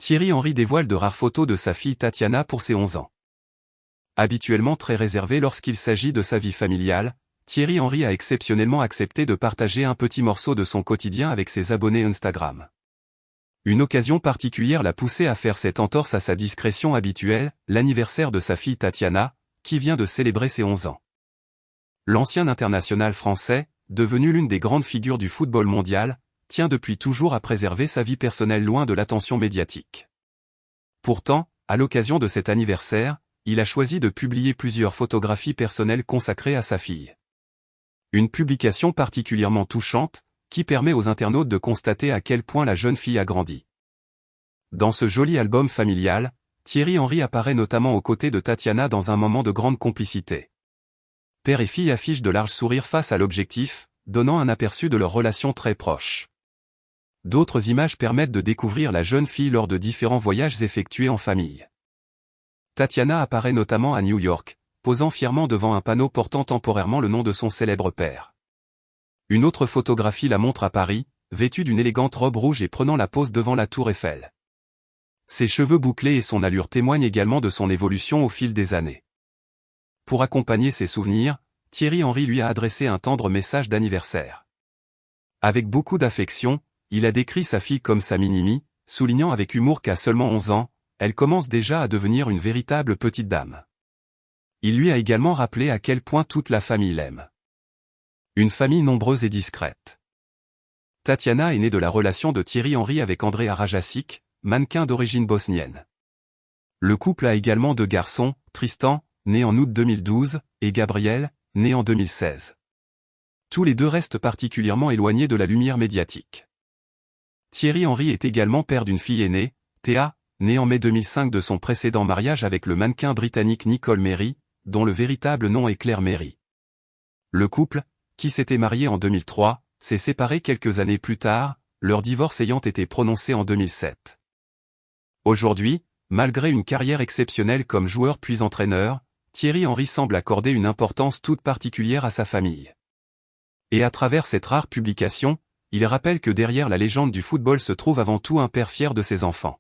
Thierry Henry dévoile de rares photos de sa fille Tatiana pour ses 11 ans. Habituellement très réservé lorsqu'il s'agit de sa vie familiale, Thierry Henry a exceptionnellement accepté de partager un petit morceau de son quotidien avec ses abonnés Instagram. Une occasion particulière l'a poussé à faire cette entorse à sa discrétion habituelle, l'anniversaire de sa fille Tatiana, qui vient de célébrer ses 11 ans. L'ancien international français, devenu l'une des grandes figures du football mondial, tient depuis toujours à préserver sa vie personnelle loin de l'attention médiatique. Pourtant, à l'occasion de cet anniversaire, il a choisi de publier plusieurs photographies personnelles consacrées à sa fille. Une publication particulièrement touchante, qui permet aux internautes de constater à quel point la jeune fille a grandi. Dans ce joli album familial, Thierry Henry apparaît notamment aux côtés de Tatiana dans un moment de grande complicité. Père et fille affichent de larges sourires face à l'objectif, donnant un aperçu de leur relation très proche. D'autres images permettent de découvrir la jeune fille lors de différents voyages effectués en famille. Tatiana apparaît notamment à New York, posant fièrement devant un panneau portant temporairement le nom de son célèbre père. Une autre photographie la montre à Paris, vêtue d'une élégante robe rouge et prenant la pose devant la tour Eiffel. Ses cheveux bouclés et son allure témoignent également de son évolution au fil des années. Pour accompagner ses souvenirs, Thierry Henry lui a adressé un tendre message d'anniversaire. Avec beaucoup d'affection, il a décrit sa fille comme sa mini-me, soulignant avec humour qu'à seulement 11 ans, elle commence déjà à devenir une véritable petite dame. Il lui a également rappelé à quel point toute la famille l'aime. Une famille nombreuse et discrète. Tatiana est née de la relation de Thierry Henry avec Andrea Rajasic, mannequin d'origine bosnienne. Le couple a également 2 garçons, Tristan, né en août 2012, et Gabriel, né en 2016. Tous les deux restent particulièrement éloignés de la lumière médiatique. Thierry Henry est également père d'une fille aînée, Théa, née en mai 2005 de son précédent mariage avec le mannequin britannique Nicole Merry, dont le véritable nom est Claire Merry. Le couple, qui s'était marié en 2003, s'est séparé quelques années plus tard, leur divorce ayant été prononcé en 2007. Aujourd'hui, malgré une carrière exceptionnelle comme joueur puis entraîneur, Thierry Henry semble accorder une importance toute particulière à sa famille. Et à travers cette rare publication, il rappelle que derrière la légende du football se trouve avant tout un père fier de ses enfants.